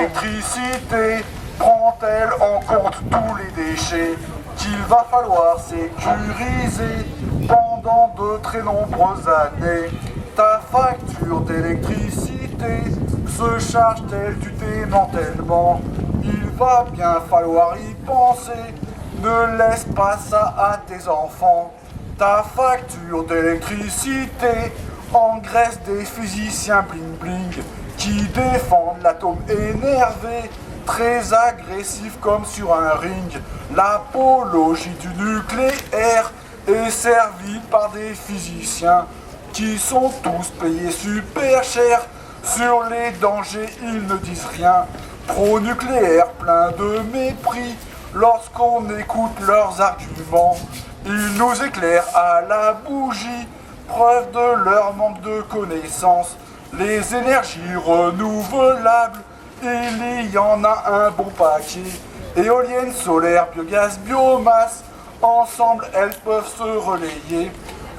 l'électricité prend-elle en compte tous les déchets qu'il va falloir sécuriser pendant de très nombreuses années? Ta facture d'électricité se charge-t-elle du démantèlement? Il va bien falloir y penser, ne laisse pas ça à tes enfants. Ta facture d'électricité engraisse des physiciens bling-bling qui défendent l'atome énervé, très agressif comme sur un ring. L'apologie du nucléaire est servie par des physiciens qui sont tous payés super cher. Sur les dangers, ils ne disent rien. Pro-nucléaire, plein de mépris. Lorsqu'on écoute leurs arguments, ils nous éclairent à la bougie, preuve de leur manque de connaissances. Les énergies renouvelables, il y en a un bon paquet. Éoliennes, solaires, biogaz, biomasse, ensemble elles peuvent se relayer.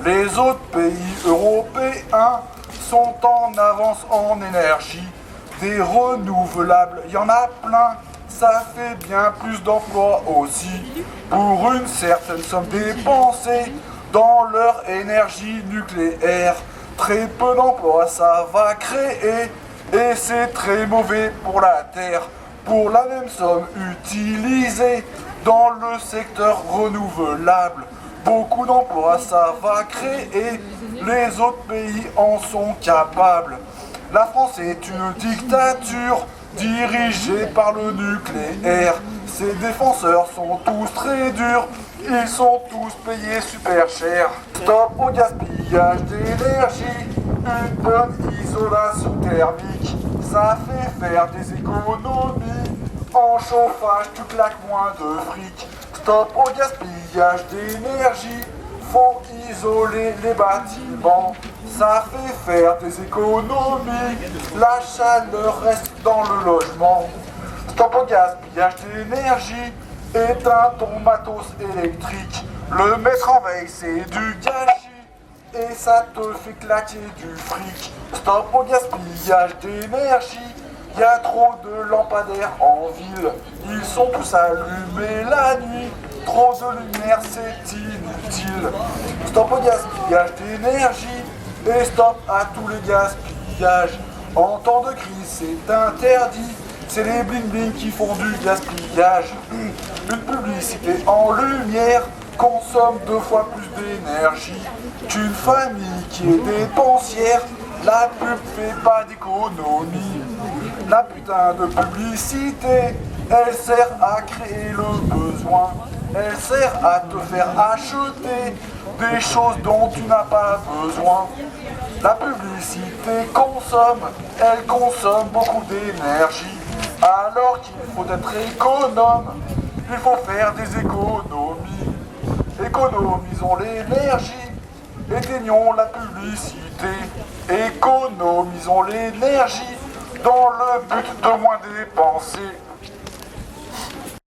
Les autres pays européens sont en avance en énergie. Des renouvelables, il y en a plein, ça fait bien plus d'emplois aussi. Pour une certaine somme dépensée dans leur énergie nucléaire, très peu d'emplois ça va créer, et c'est très mauvais pour la Terre. Pour la même somme utilisée dans le secteur renouvelable, beaucoup d'emplois ça va créer, les autres pays en sont capables. La France est une dictature dirigée par le nucléaire. Ses défenseurs sont tous très durs, ils sont tous payés super cher. Stop au gaspillage d'énergie, une bonne isolation thermique, ça fait faire des économies. En chauffage, tu claques moins de fric. Stop au gaspillage d'énergie, faut isoler les bâtiments, ça fait faire des économies, la chaleur reste dans le logement. Stop au gaspillage d'énergie, éteins ton matos électrique, le mettre en veille c'est du gâchis, et ça te fait claquer du fric. Stop au gaspillage d'énergie, y a trop de lampadaires en ville, ils sont tous allumés la nuit, trop de lumière c'est inutile. Stop au gaspillage d'énergie et stop à tous les gaspillages. En temps de crise c'est interdit, c'est les bling-bling qui font du gaspillage. Une publicité en lumière consomme 2 fois plus d'énergie qu'une famille qui est dépensière. La pub fait pas d'économie. La putain de publicité, elle sert à créer le besoin. Elle sert à te faire acheter des choses dont tu n'as pas besoin. La publicité consomme, elle consomme beaucoup d'énergie. Alors qu'il faut être économe, il faut faire des économies. Économisons l'énergie, éteignons la publicité. Économisons l'énergie dans le but de moins dépenser.